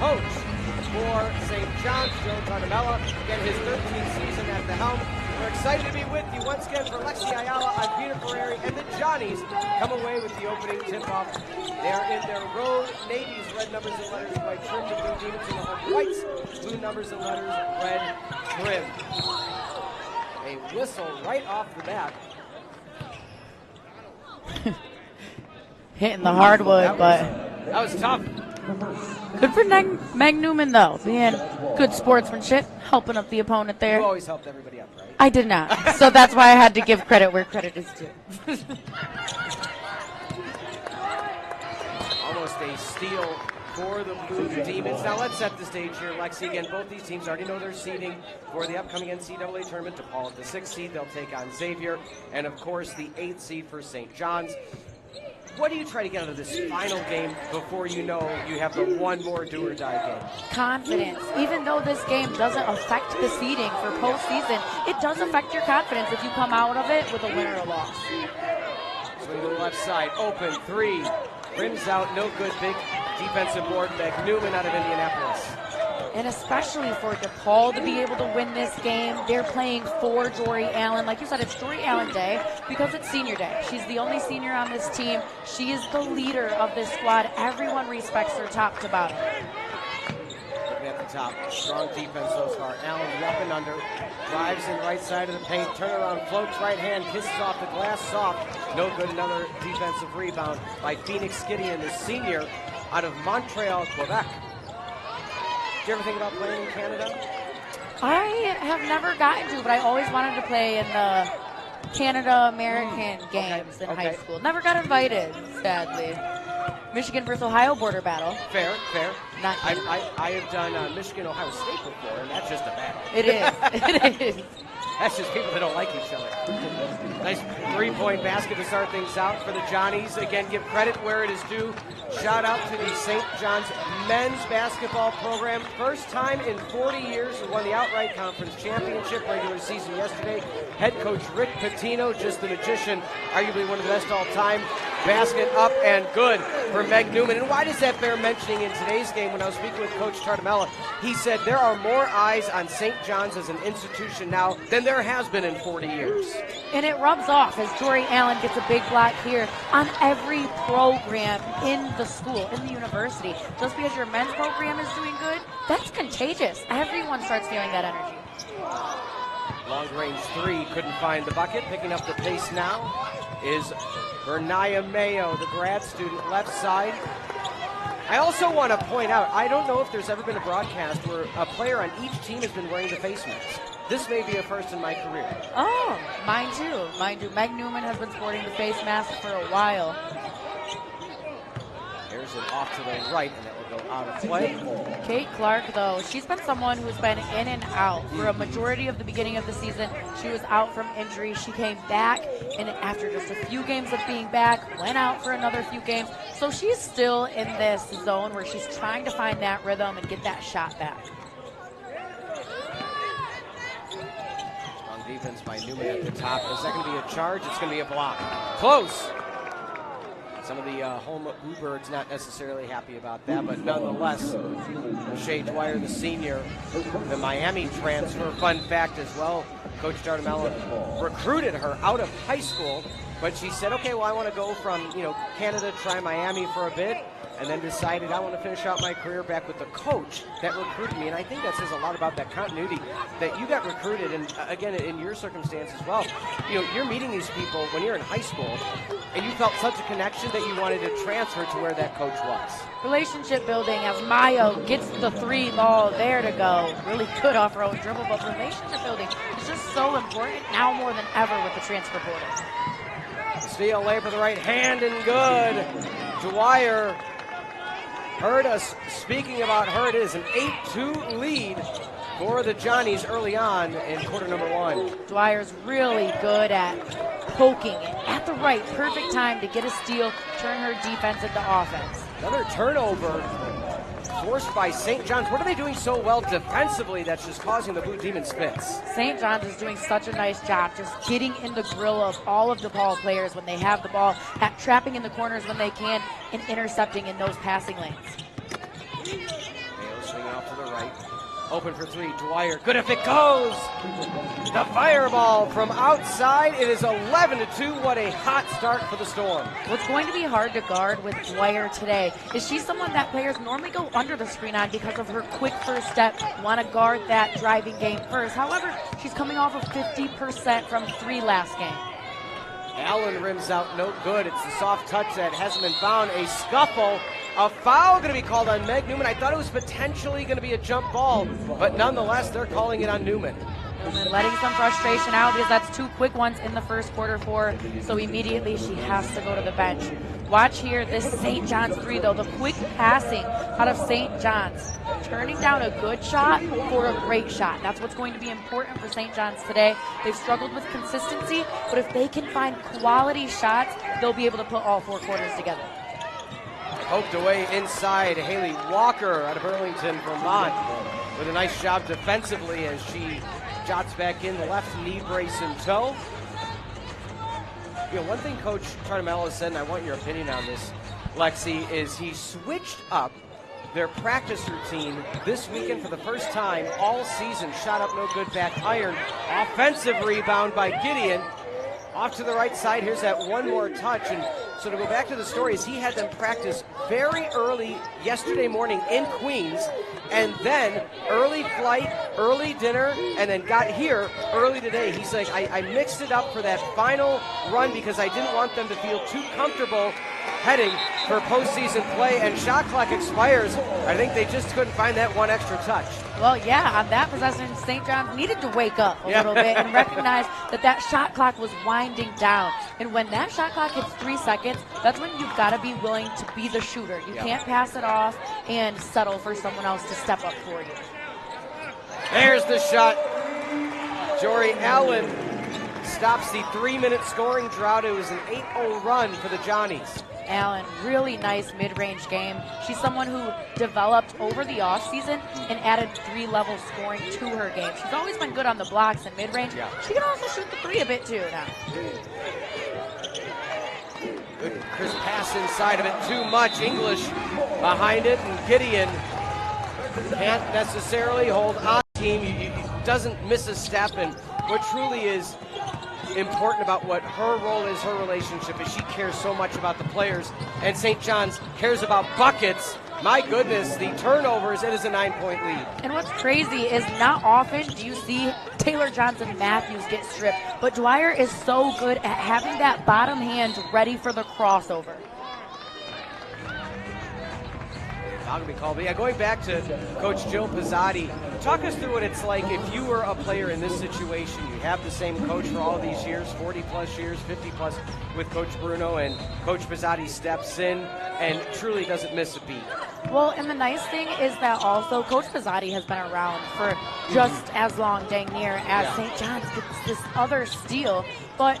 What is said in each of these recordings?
coach for St. John's, Joe Tartamella, again his 13th season at the helm. We're excited to be with you once again for Lexi Ayala on Peter Ferrari, and the Johnnies come away with the opening tip-off. They are in their road navies, red numbers and letters, white trim. The Blue Demons in the home whites, blue numbers and letters, red trim. A whistle right off the bat. Hitting the hardwood, that was tough. Good for Meg Newman, though, being good sportsmanship, helping up the opponent there. You always helped everybody up, right? I did not, so that's why I had to give credit where credit is due. Almost a steal for the Blue Demons. Now let's set the stage here, Lexi. Again, both these teams already know their seeding for the upcoming NCAA tournament. Depaul at the 6th seed, they'll take on Xavier, and of course the 8th seed for St. John's. What do you try to get out of this final game before you know you have the one more do-or-die game? Confidence. Even though this game doesn't affect the seeding for postseason, it does affect your confidence if you come out of it with a win or a loss. Swing to the left side, open, three, rims out, no good, big defensive board, Meg Newman out of Indianapolis. And especially for DePaul to be able to win this game, they're playing for Jory Allen. Like you said, it's Jory Allen Day because it's senior day. She's the only senior on this team. She is the leader of this squad. Everyone respects her top to bottom. Looking at the top, strong defense so far. Allen up and under, drives in right side of the paint, turnaround, floats right hand, kisses off the glass, soft. No good, another defensive rebound by Phoenix Gideon, the senior out of Montreal, Quebec. Did you ever think about playing in Canada? I have never gotten to, but I always wanted to play in the Canada-American games in high school. Never got invited, sadly. Michigan versus Ohio border battle. Fair. Not I have done Michigan-Ohio State before, and that's just a battle. It is. It is. That's just people that don't like each other. Nice three-point basket to start things out for the Johnnies. Again, give credit where it is due. Shout out to the St. John's men's basketball program. First time in 40 years we won the outright conference championship regular season yesterday. Head coach Rick Pitino, just the magician, arguably one of the best all time. Basket up and good for Meg Newman. And why does that bear mentioning in today's game? When I was speaking with Coach Tartamella, he said there are more eyes on St. John's as an institution now than there has been in 40 years. And it rubs off as Jory Allen gets a big block here on every program in the school, in the university. Just because your men's program is doing good, that's contagious. Everyone starts feeling that energy. Long range three, couldn't find the bucket. Picking up the pace now is Bernaya Mayo, the grad student, left side. I also want to point out, I don't know if there's ever been a broadcast where a player on each team has been wearing the face mask. This may be a first in my career. Oh, mine too. Meg Newman has been sporting the face mask for a while. There's it off to the right, and that will go out of play. Kate Clark, though, she's been someone who's been in and out for a majority of the beginning of the season. She was out from injury. She came back, and after just a few games of being back, went out for another few games. So she's still in this zone where she's trying to find that rhythm and get that shot back. Strong defense by Newman at the top. Is that going to be a charge? It's going to be a block. Close. Some of the home Bluebirds not necessarily happy about that, but nonetheless, Shea Dwyer, the senior, the Miami transfer. Fun fact as well, Coach Tartamella recruited her out of high school, but she said, okay, well, I want to go from Canada, try Miami for a bit, and then decided I want to finish out my career back with the coach that recruited me. And I think that says a lot about that continuity, that you got recruited, and again, in your circumstance as well. You're meeting these people when you're in high school, and you felt such a connection that you wanted to transfer to where that coach was. Relationship building as Mayo gets the three ball there to go. Really good off her own dribble, but relationship building is just so important now more than ever with the transfer portal. Steal lay for the right hand and good. Dwyer heard us speaking about her. It is an 8-2 lead for the Johnnies early on in quarter number one. Dwyer's really good at poking it at the right, perfect time to get a steal, turn her defense into offense. Another turnover forced by St. John's. What are they doing so well defensively that's just causing the Blue Demons fits? St. John's is doing such a nice job just getting in the grill of all of DePaul players when they have the ball, trapping in the corners when they can, and intercepting in those passing lanes. Mayo Open for three, Dwyer, good if it goes! The fireball from outside, it is 11-2, what a hot start for the Storm. What's going to be hard to guard with Dwyer today is she's someone that players normally go under the screen on because of her quick first step, want to guard that driving game first. However, she's coming off of 50% from three last game. Allen rims out, no good. It's the soft touch that hasn't been found. A scuffle, a foul going to be called on Meg Newman. I thought it was potentially going to be a jump ball, but nonetheless, they're calling it on Newman. Newman letting some frustration out because that's two quick ones in the first quarter for her, so immediately she has to go to the bench. Watch here, this St. John's three, though. The quick passing out of St. John's. Turning down a good shot for a great shot. That's what's going to be important for St. John's today. They've struggled with consistency, but if they can find quality shots, they'll be able to put all four quarters together. Poked away inside. Haley Walker out of Burlington, Vermont, with a nice job defensively as she jots back in, the left knee brace in tow. You know, one thing Coach Tartamello said, and I want your opinion on this, Lexi, is he switched up their practice routine this weekend for the first time all season. Shot up, no good, back iron. Offensive rebound by Gideon. Off to the right side, here's that one more touch. And so to go back to the story, is he had them practice very early yesterday morning in Queens, and then early flight, early dinner, and then got here early today. He's like, I mixed it up for that final run because I didn't want them to feel too comfortable heading for postseason play, and shot clock expires. I think they just couldn't find that one extra touch. Well, yeah, on that possession, St. John's needed to wake up a little bit and recognize that shot clock was winding down. And when that shot clock hits 3 seconds, that's when you've got to be willing to be the shooter. You can't pass it off and settle for someone else to step up for you. There's the shot. Jory Allen stops the 3-minute scoring drought. It was an 8-0 run for the Johnnies. Allen, really nice mid-range game. She's someone who developed over the offseason and added 3-level scoring to her game. She's always been good on the blocks and mid-range. She can also shoot the three a bit too now. Good crisp pass inside of it, too much. English behind it, and Gideon can't necessarily hold on. Team he doesn't miss a step, and what truly is important about what her role is, her relationship, is she cares so much about the players, and St. John's cares about buckets. My goodness, the turnovers, it is a 9-point lead. And what's crazy is not often do you see Taylor Johnson Matthews get stripped, but Dwyer is so good at having that bottom hand ready for the crossover. Going back to Coach Jill Pizzotti, talk us through what it's like if you were a player in this situation. You have the same coach for all of these years, 40-plus years, 50-plus with Coach Bruno, and Coach Pizzotti steps in and truly doesn't miss a beat. Well, and the nice thing is that also Coach Pizzotti has been around for just as long, dang near, as St. John's gets this other steal. But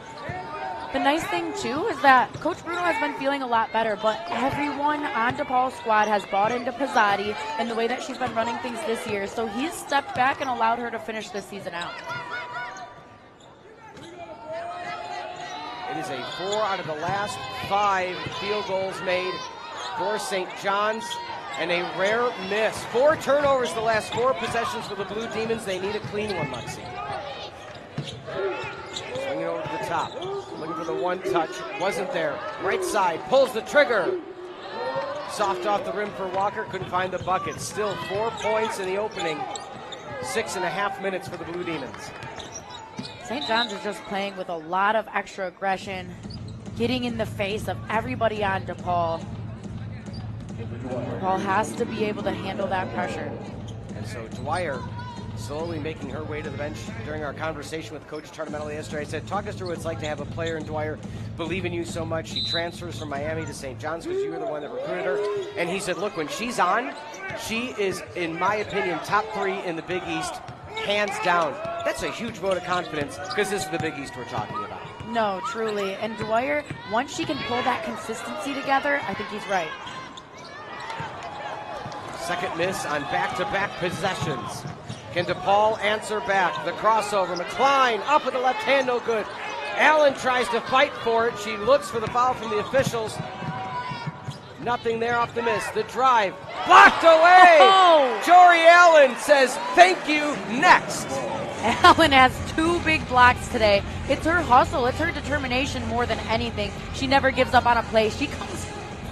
the nice thing, too, is that Coach Bruno has been feeling a lot better, but everyone on Depaul's squad has bought into Pizzotti and the way that she's been running things this year. So he's stepped back and allowed her to finish this season out. It is a 4 out of the last 5 field goals made for St. John's, and a rare miss. 4 turnovers the last 4 possessions for the Blue Demons. They need a clean one, Lexi. Swinging over to the top. Looking for the one touch. Wasn't there. Right side. Pulls the trigger. Soft off the rim for Walker. Couldn't find the bucket. Still 4 points in the opening. 6.5 minutes for the Blue Demons. St. John's is just playing with a lot of extra aggression, getting in the face of everybody on Depaul. Depaul has to be able to handle that pressure. And so Dwyer slowly making her way to the bench. During our conversation with Coach Tartamello yesterday, I said, talk us through what it's like to have a player in Dwyer believe in you so much. She transfers from Miami to St. John's because you were the one that recruited her. And he said, look, when she's on, she is, in my opinion, top 3 in the Big East, hands down. That's a huge vote of confidence because this is the Big East we're talking about. No, truly. And Dwyer, once she can pull that consistency together, I think he's right. Second miss on back-to-back possessions. Can Depaul answer back? The crossover. McCline up with the left hand, no good. Allen tries to fight for it. She looks for the foul from the officials. Nothing there off the miss. The drive blocked away. Oh. Jory Allen Allen says, thank you, next. Allen has 2 big blocks today. It's her hustle. It's her determination more than anything. She never gives up on a play. She comes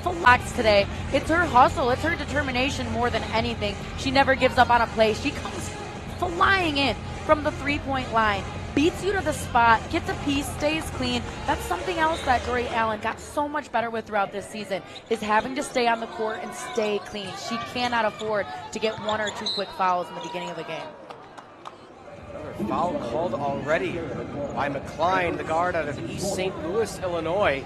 blocks today. It's her hustle. It's her determination more than anything. She never gives up on a play. She comes flying in from the 3-point line, beats you to the spot, gets a piece, stays clean. That's something else that Dory Allen got so much better with throughout this season, is having to stay on the court and stay clean. She cannot afford to get 1 or 2 quick fouls in the beginning of the game. Another foul called already by McCline, the guard out of East St. Louis, Illinois.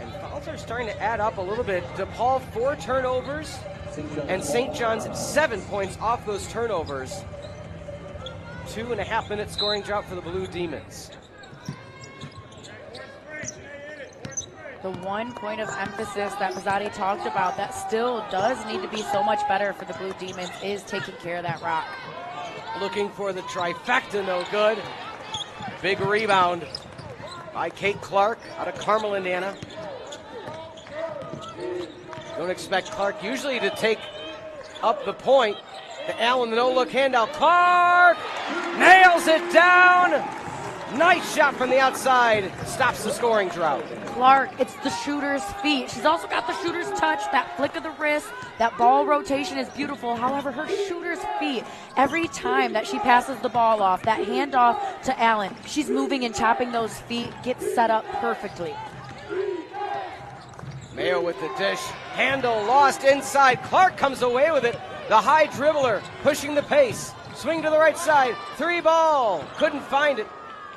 And fouls are starting to add up a little bit. Depaul 4 turnovers, and St. John's 7 points off those turnovers. 2.5-minute scoring drought for the Blue Demons. The one point of emphasis that Pizzotti talked about that still does need to be so much better for the Blue Demons is taking care of that rock. Looking for the trifecta, no good. Big rebound by Kate Clark out of Carmel, Indiana. Don't expect Clark usually to take up the point. To Allen, the no-look handout. Clark nails it down. Nice shot from the outside. Stops the scoring drought. Clark, it's the shooter's feet. She's also got the shooter's touch, that flick of the wrist, that ball rotation is beautiful. However, her shooter's feet, every time that she passes the ball off, that handoff to Allen, she's moving and chopping those feet, gets set up perfectly. Mayo with the dish. Handle lost inside. Clark comes away with it. The high dribbler pushing the pace. Swing to the right side. 3 ball. Couldn't find it.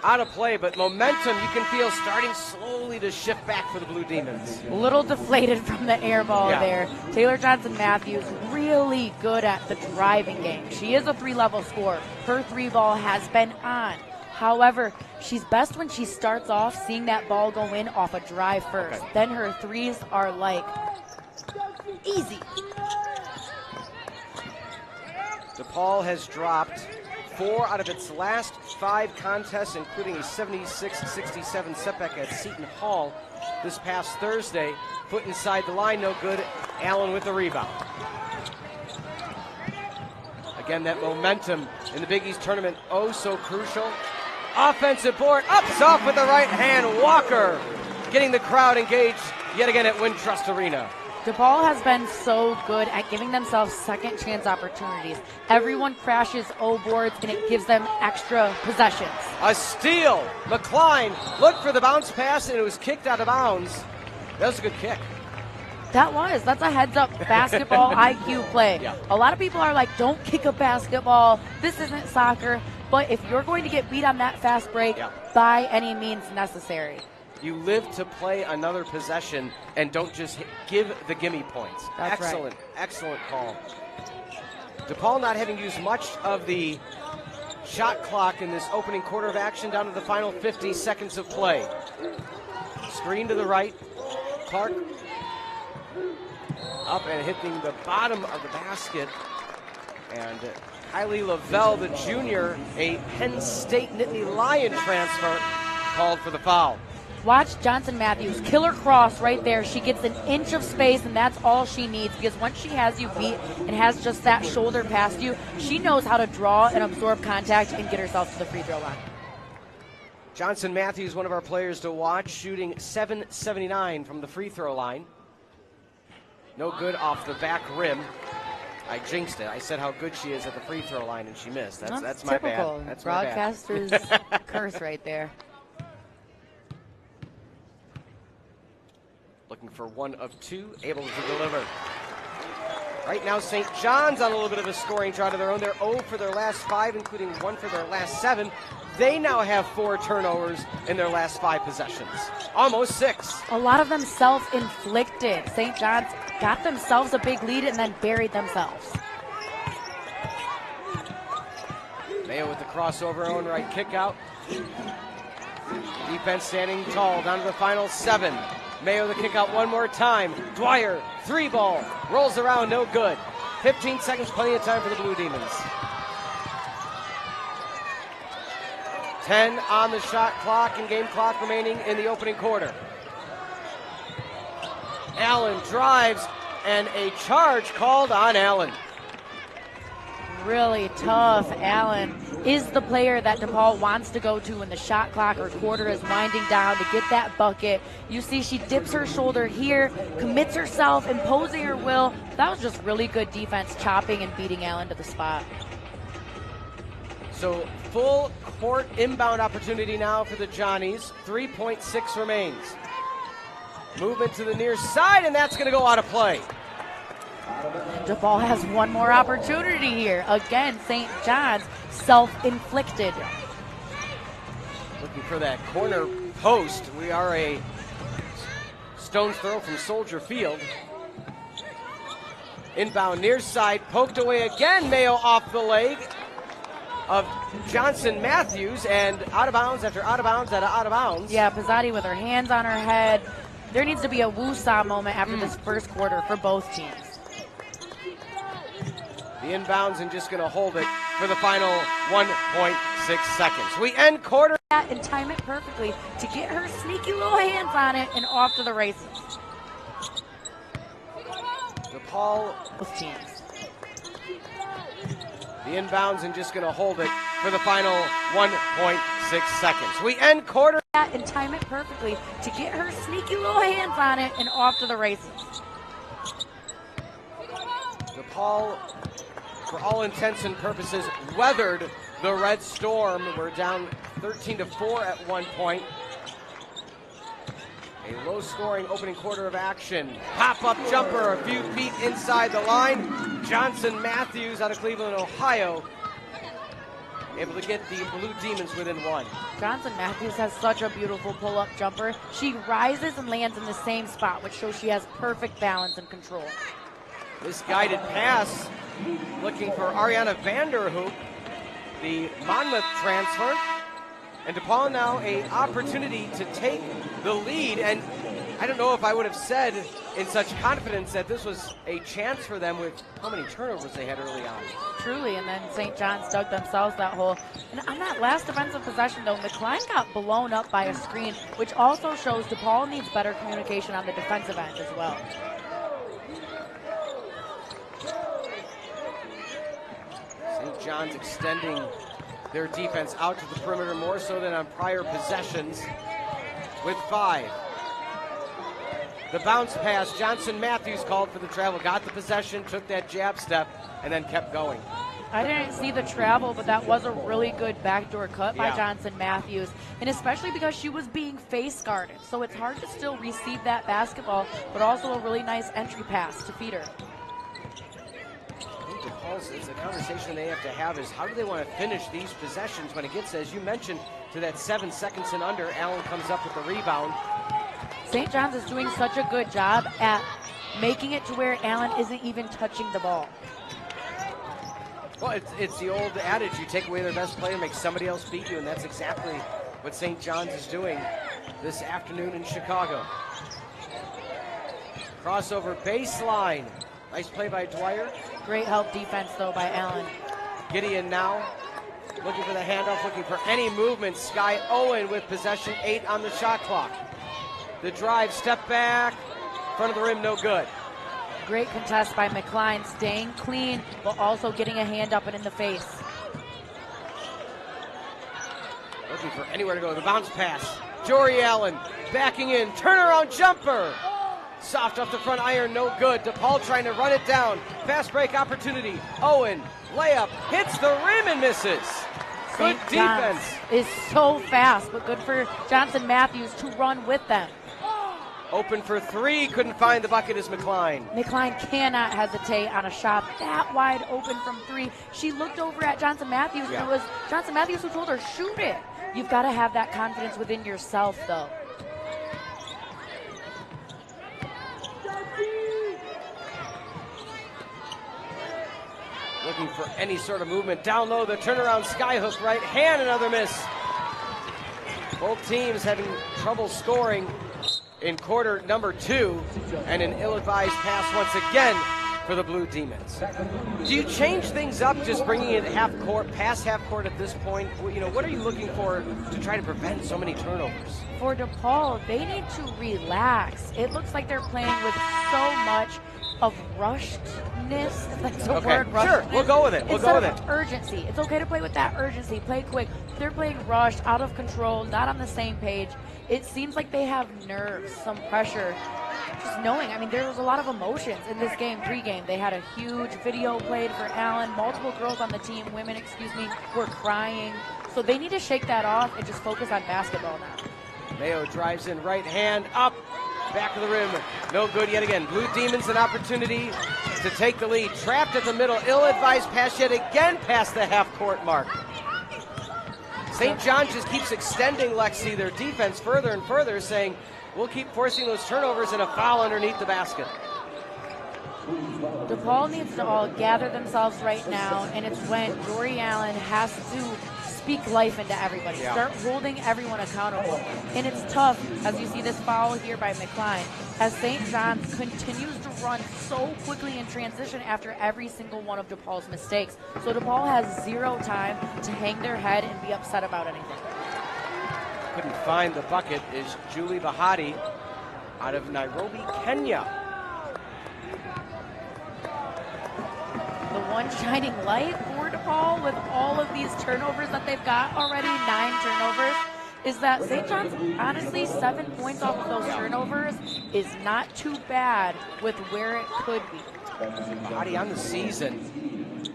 Out of play, but momentum you can feel starting slowly to shift back for the Blue Demons. A little deflated from the air ball there. Taylor Johnson-Matthews really good at the driving game. She is a 3-level scorer. Her 3 ball has been on. However, she's best when she starts off seeing that ball go in off a drive first. Then her 3s are like easy. Depaul has dropped 4 out of its last 5 contests, including a 76-67 setback at Seton Hall this past Thursday. Foot inside the line, no good. Allen with the rebound. Again, that momentum in the Big East tournament, oh so crucial. Offensive board, up soft with the right hand. Walker getting the crowd engaged yet again at Wintrust Arena. Depaul has been so good at giving themselves second chance opportunities. Everyone crashes O boards and it gives them extra possessions. A steal. McCline looked for the bounce pass and it was kicked out of bounds. That was a good kick. That's a heads-up basketball IQ play. Yeah. A lot of people are like, don't kick a basketball. This isn't soccer. But if you're going to get beat on that fast break, by any means necessary. You live to play another possession and don't just give the gimme points. That's excellent, right. Excellent call. Depaul not having used much of the shot clock in this opening quarter of action, down to the final 50 seconds of play. Screen to the right. Clark up and hitting the bottom of the basket. And Kylie Lavelle, the junior, a Penn State Nittany Lion transfer, called for the foul. Watch Johnson-Matthews, killer cross right there. She gets an inch of space, and that's all she needs, because once she has you beat and has just that shoulder past you, she knows how to draw and absorb contact and get herself to the free throw line. Johnson-Matthews, one of our players to watch, shooting .779 from the free throw line. No good off the back rim. I jinxed it. I said how good she is at the free throw line, and she missed. That's my typical. bad. That's broadcaster's curse right there. Looking for 1 of 2, able to deliver. Right now, St. John's on a little bit of a scoring drought of their own. They're 0 for their last 5, including 1 for their last 7. They now have 4 turnovers in their last 5 possessions. Almost 6. A lot of them self-inflicted. St. John's got themselves a big lead and then buried themselves. Mayo with the crossover, own right kick out. Defense standing tall, down to the final 7. Mayo the kick out one more time. Dwyer, 3 ball, rolls around, no good. 15 seconds, plenty of time for the Blue Demons. 10 on the shot clock and game clock remaining in the opening quarter. Allen drives and a charge called on Allen. really tough. Allen is the player that Depaul wants to go to when the shot clock or quarter is winding down to get that bucket. You see she dips her shoulder here, commits herself, imposing her will. That was just really good defense, chopping and beating Allen to the spot. So full court inbound opportunity now for the Johnnies. 3.6 remains. Movement to the near side, and that's going to go out of play. Depaul has one more opportunity here. Again, St. John's self-inflicted. Looking for that corner post. We are a stone's throw from Soldier Field. Inbound near side, poked away again. Mayo off the leg of Johnson Matthews, and out of bounds after out of bounds after out of bounds. Yeah, Pizzotti with her hands on her head. There needs to be a woo-saw moment after this first quarter for both teams. The inbounds and just going to hold it for the final 1.6 seconds. We end quarter. And time it perfectly to get her sneaky little hands on it and off to the races. Depaul. Both teams. The inbounds and just going to hold it for the final 1.6 seconds. We end quarter. And time it perfectly to get her sneaky little hands on it and off to the races. Depaul, for all intents and purposes, weathered the Red Storm. We're down 13-4 at one point. A low-scoring opening quarter of action. Pop-up jumper a few feet inside the line. Johnson Matthews out of Cleveland, Ohio, able to get the Blue Demons within one. Johnson Matthews has such a beautiful pull-up jumper. She rises and lands in the same spot, which shows she has perfect balance and control. This guided pass, looking for Ariana Vanderhoek, the Monmouth transfer. And Depaul now an opportunity to take the lead. And I don't know if I would have said in such confidence that this was a chance for them with how many turnovers they had early on. Truly, and then St. John's dug themselves that hole. And on that last defensive possession, though, McCline got blown up by a screen, which also shows Depaul needs better communication on the defensive end as well. St. John's extending their defense out to the perimeter more so than on prior possessions with 5. The bounce pass, Johnson Matthews called for the travel, got the possession, took that jab step, and then kept going. I didn't see the travel, but that was a really good backdoor cut by Johnson Matthews, and especially because she was being face guarded. So it's hard to still receive that basketball, but also a really nice entry pass to feed her. I think it's a conversation they have to have is how do they want to finish these possessions when it gets, as you mentioned, to that 7 seconds and under. Allen comes up with the rebound. St. John's is doing such a good job at making it to where Allen isn't even touching the ball. Well, it's the old adage, you take away their best player, make somebody else beat you, and that's exactly what St. John's is doing this afternoon in Chicago. Crossover baseline. Nice play by Dwyer. Great help defense, though, by Allen. Gideon now looking for the handoff, looking for any movement. Sky Owen with possession, 8 on the shot clock. The drive, step back, front of the rim, no good. Great contest by McCline, staying clean, but also getting a hand up and in the face. Looking for anywhere to go. The bounce pass. Jory Allen backing in. Turnaround jumper. Soft off the front iron, no good. Depaul trying to run it down. Fast break opportunity. Owen, layup, hits the rim and misses. Good defense. Is so fast, but good for Johnson Matthews to run with them. Open for 3, couldn't find the bucket as McCline. McCline cannot hesitate on a shot that wide open from 3. She looked over at Johnson Matthews, and it was Johnson Matthews who told her, shoot it. You've got to have that confidence within yourself, though. Looking for any sort of movement. Down low, the turnaround skyhook right hand, another miss. Both teams having trouble scoring in quarter number 2, and an ill-advised pass once again for the Blue Demons. Do you change things up, just bringing it half court, past half court at this point? You know, what are you looking for to try to prevent so many turnovers? For Depaul, they need to relax. It looks like they're playing with so much of rushedness, if that's a Okay, word. sure, we'll go with it. We'll go with it. Urgency. It's okay to play with that urgency. Play quick. They're playing rushed, out of control, not on the same page. It seems like they have nerves, some pressure. Just knowing, I mean, there was a lot of emotions in this game, pregame. They had a huge video played for Allen. Multiple girls on the team, women, were crying. So they need to shake that off and just focus on basketball now. Mayo drives in, right hand up, back of the rim. No good yet again. Blue Demons an opportunity to take the lead. Trapped at the middle, ill-advised pass yet again past the half-court mark. St. John just keeps extending, Lexi, their defense further and further, saying, we'll keep forcing those turnovers and a foul underneath the basket. Depaul needs to all gather themselves right now, and it's when Jory Allen has to speak life into everybody. Yeah. Start holding everyone accountable. And it's tough, as you see this foul here by McCline, as St. John's continues to run so quickly in transition after every single one of DePaul's mistakes. So DePaul has zero time to hang their head and be upset about anything. Couldn't find the bucket is Julie Bahati out of Nairobi, Kenya. The one shining light for DePaul with all of these turnovers that they've got already, 9 turnovers, is that St. John's, honestly, 7 points off of those turnovers is not too bad with where it could be. Bahati on the season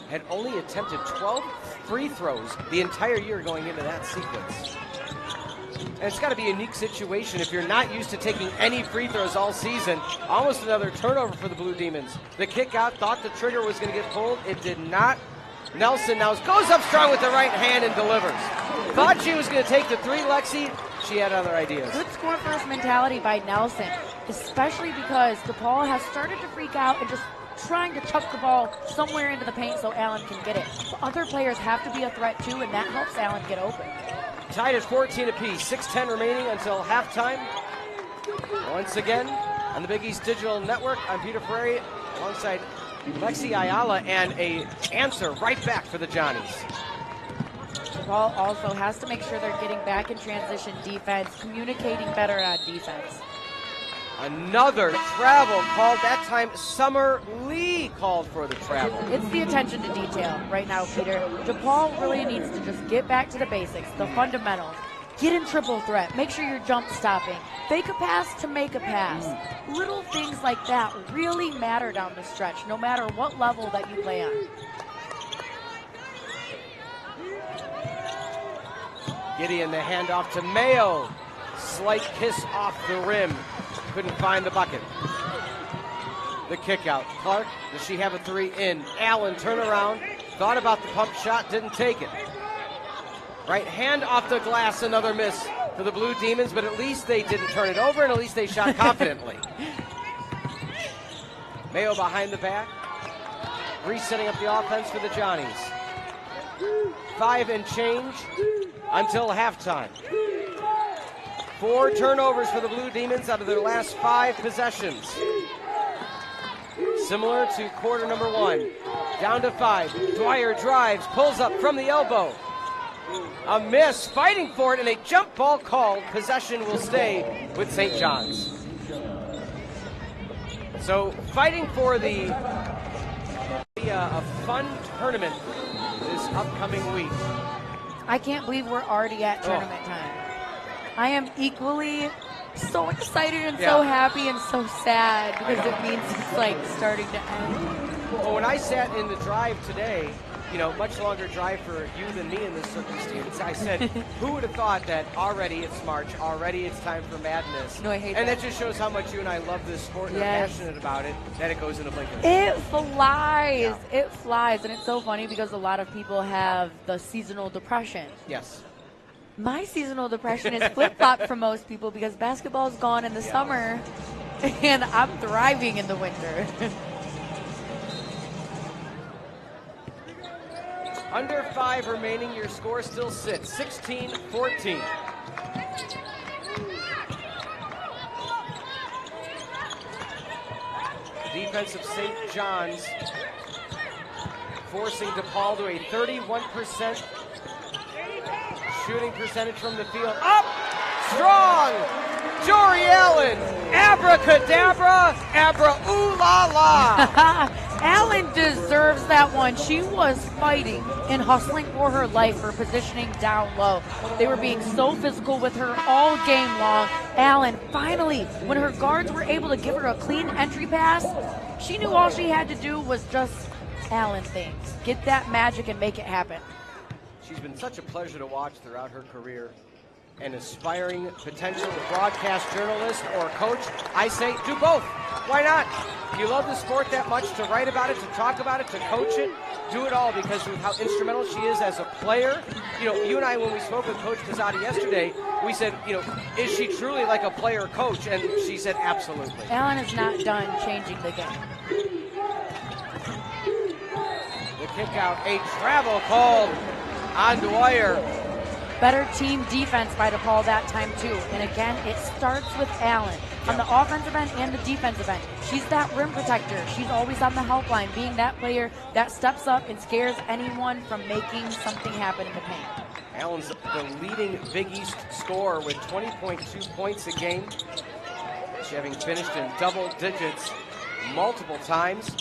had only attempted 12 free throws the entire year going into that sequence. And it's got to be a unique situation if you're not used to taking any free throws all season. Almost another turnover for the Blue Demons. The kick out, thought the trigger was going to get pulled. It did not. Nelson now goes up strong with the right hand and delivers. Thought she was going to take the three, Lexi. She had other ideas. Good score first mentality by Nelson, especially because DePaul has started to freak out and just trying to chuck the ball somewhere into the paint so Allen can get it. But other players have to be a threat too, and that helps Allen get open. Tied at 14 apiece, 6:10 remaining until halftime. Once again, on the Big East Digital Network, I'm Peter Ferrari alongside Lexi Ayala, and a answer right back for the Johnnies. DePaul also has to make sure they're getting back in transition defense, communicating better on defense. Another travel called, that time Summer Lee called for the travel. It's the attention to detail right now, Peter. DePaul really needs to just get back to the basics, the fundamentals. Get in triple threat. Make sure you're jump stopping. Fake a pass to make a pass. Little things like that really matter down the stretch, no matter what level that you play on. Gideon, the handoff to Mayo. Slight kiss off the rim. Couldn't find the bucket. The kick out. Clark, does she have a three in? Allen, turn around. Thought about the pump shot, didn't take it. Right hand off the glass, another miss for the Blue Demons, but at least they didn't turn it over, and at least they shot confidently. Mayo behind the back. Resetting up the offense for the Johnnies. 5 and change until halftime. 4 turnovers for the Blue Demons out of their last 5 possessions. Similar to quarter number 1. Down to 5. Dwyer drives, pulls up from the elbow. A miss, fighting for it, and a jump ball called. Possession will stay with St. John's. So fighting for a fun tournament this upcoming week. I can't believe we're already at tournament time. I am equally so excited and so happy and so sad because it means it's like starting to end. Well, when I sat in the drive today, much longer drive for you than me in this circumstance, I said, who would have thought that already it's March, already it's time for madness? No, I hate and that. that just shows how much you and I love this sport and are passionate about it, that it goes in a blink of an eye. It flies. Yeah. It flies. And it's so funny because a lot of people have the seasonal depression. Yes. My seasonal depression is flip-flop for most people because basketball's gone in the summer and I'm thriving in the winter. Under 5 remaining, your score still sits 16-14. Defense of St. John's forcing DePaul to a 31% shooting percentage from the field. Up! Strong! Jory Allen, abracadabra, abra-ooh-la-la. Allen deserves that one. She was fighting and hustling for her life for positioning down low. They were being so physical with her all game long. Allen, finally, when her guards were able to give her a clean entry pass, she knew all she had to do was just Allen things. Get that magic and make it happen. She's been such a pleasure to watch throughout her career. An aspiring potential broadcast journalist or coach, I say do both. Why not? If you love the sport that much, to write about it, to talk about it, to coach it, do it all, because of how instrumental she is as a player. You know, you and I, when we spoke with Coach Casati yesterday, we said, you know, is she truly like a player coach? And she said absolutely. Allen is not done changing the game. The kick out, a travel called on Dwyer. Better team defense by Depaul that time too. And again, it starts with Allen on the offensive end and the defensive end. She's that rim protector. She's always on the help line, being that player that steps up and scares anyone from making something happen in the paint. Allen's the leading Big East scorer with 20.2 points a game. She having finished in double digits multiple times.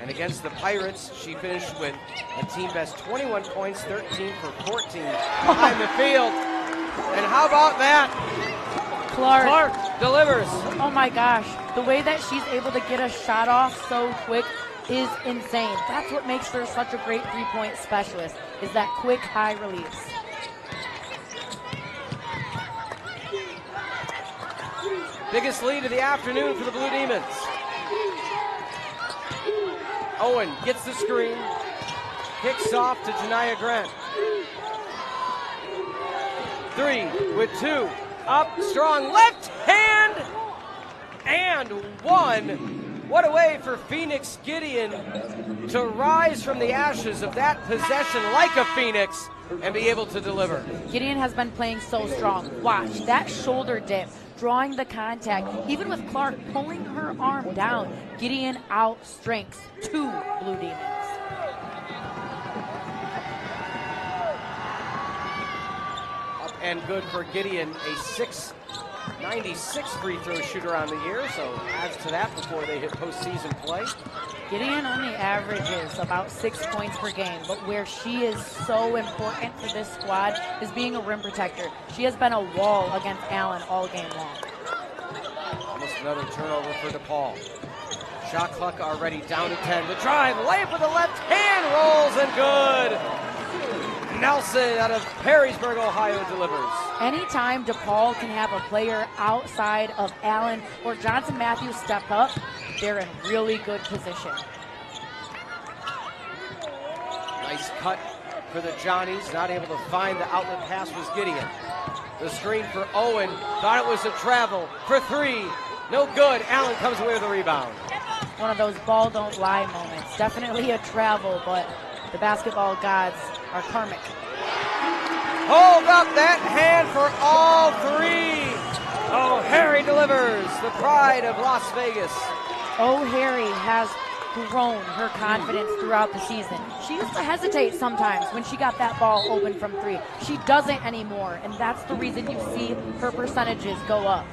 And against the Pirates, she finished with a team best 21 points, 13 for 14 behind the field. And how about that? Clark delivers. Oh my gosh, the way that she's able to get a shot off so quick is insane. That's what makes her such a great three-point specialist, is that quick high release. Biggest lead of the afternoon for the Blue Demons. Owen gets the screen, kicks off to Janiyah Grant. 3 with 2, up strong, left hand, and 1. What a way for Phoenix Gideon to rise from the ashes of that possession like a phoenix and be able to deliver. Gideon has been playing so strong. Watch that shoulder dip, drawing the contact, even with Clark pulling her arm down. Gideon outstrengths 2 Blue Demons. Up and good for Gideon, a 696 free throw shooter on the year, so adds to that before they hit postseason play. Gideon only averages about 6 points per game, but where she is so important for this squad is being a rim protector. She has been a wall against Allen all game long. Almost another turnover for Depaul. Shot clock already down to 10. The drive, layup with the left hand, rolls and good. Nelson out of Perrysburg, Ohio delivers. Anytime Depaul can have a player outside of Allen or Johnson Matthews step up, they're in really good position. Nice cut for the Johnnies. Not able to find the outlet pass was Gideon. The screen for Owen. Thought it was a travel for 3. No good. Allen comes away with a rebound. One of those ball don't lie moments. Definitely a travel, but the basketball gods are karmic. Hold up that hand for all 3. Oh, Harry delivers. The pride of Las Vegas. Oh, Harry has grown her confidence throughout the season. She used to hesitate sometimes when she got that ball open from 3. She doesn't anymore, and that's the reason you see her percentages go up.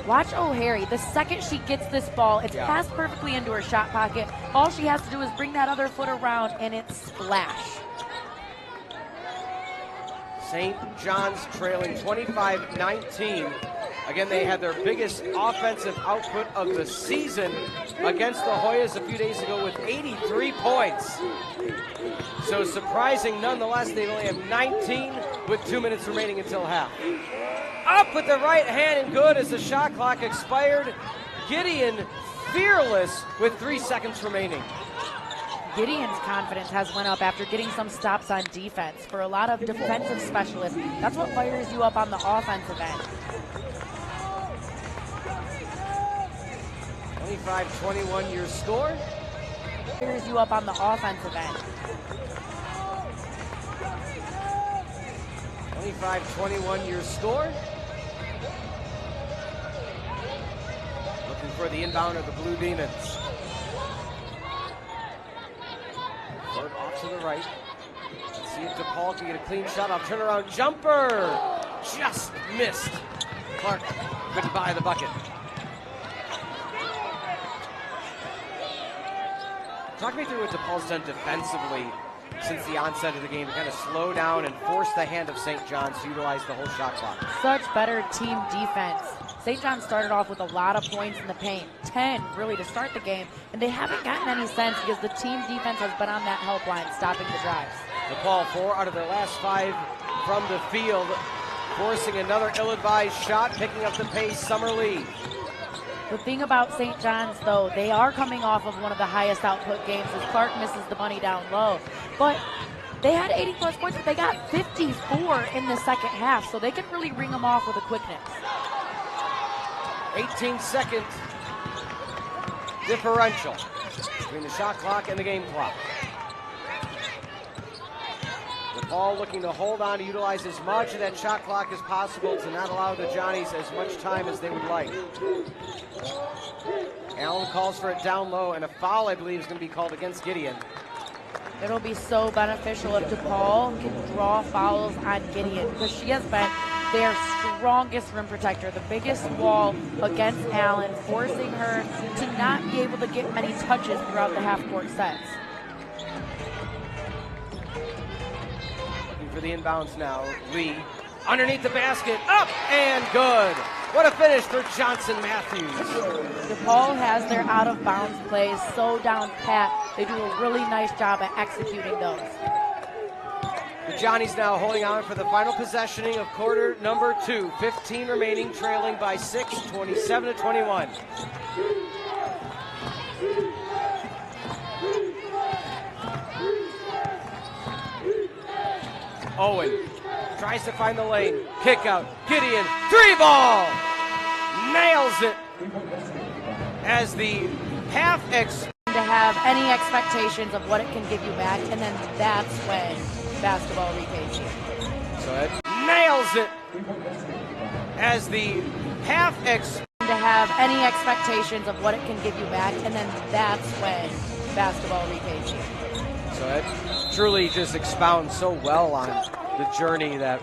Watch O'Harry. The second she gets this ball, it's passed perfectly into her shot pocket. All she has to do is bring that other foot around, and it's splash. St. John's trailing 25-19. Again, they had their biggest offensive output of the season against the Hoyas a few days ago with 83 points. So surprising nonetheless, they only have 19 with 2 minutes remaining until half. Up with the right hand and good as the shot clock expired. Gideon fearless with 3 seconds remaining. Gideon's confidence has went up after getting some stops on defense. For a lot of defensive specialists, that's what fires you up on the offensive end. 25-21 your score. Fires you up on the offensive end. 25-21 your score. Looking for the inbound of the Blue Demons. Court off to the right. Let's see if Depaul can get a clean shot. I'll turn around jumper. just missed. Clark couldn't buy the bucket. Talk me through what Depaul's done defensively since the onset of the game to kind of slow down and force the hand of St. John's to utilize the whole shot clock. Such better team defense. St. John's started off with a lot of points in the paint, 10 really to start the game, and they haven't gotten any sense because the team defense has been on that helpline, stopping the drives. Depaul 4 out of their last 5 from the field, forcing another ill-advised shot, picking up the pace. Summer Lee. The thing about St. John's, though, they are coming off of one of the highest output games as Clark misses the money down low. But they had 80-plus points, but they got 54 in the second half, so they can really ring them off with a quickness. 18-second differential between the shot clock and the game clock. Depaul looking to hold on to utilize as much of that shot clock as possible to not allow the Johnnies as much time as they would like. Allen calls for it down low, and a foul, I believe, is going to be called against Gideon. It'll be so beneficial if Depaul can draw fouls on Gideon because she has been their strongest rim protector, the biggest wall against Allen, forcing her to not be able to get many touches throughout the half-court sets. For the inbounds now, Lee underneath the basket, up and good. What a finish for Johnson Matthews. Depaul has their out-of-bounds plays so down pat. They do a really nice job at executing those. The Johnnies now holding on for the final possession of quarter number 2. 15 remaining, trailing by 6, 27-21. Owen tries to find the lane. Kick out. Gideon. 3-ball. Nails it. As the half to have any expectations of what it can give you back, and then that's when basketball repays you. So it nails it. As the half to have any expectations of what it can give you back, and then that's when basketball repays you. So it truly just expounds so well on the journey that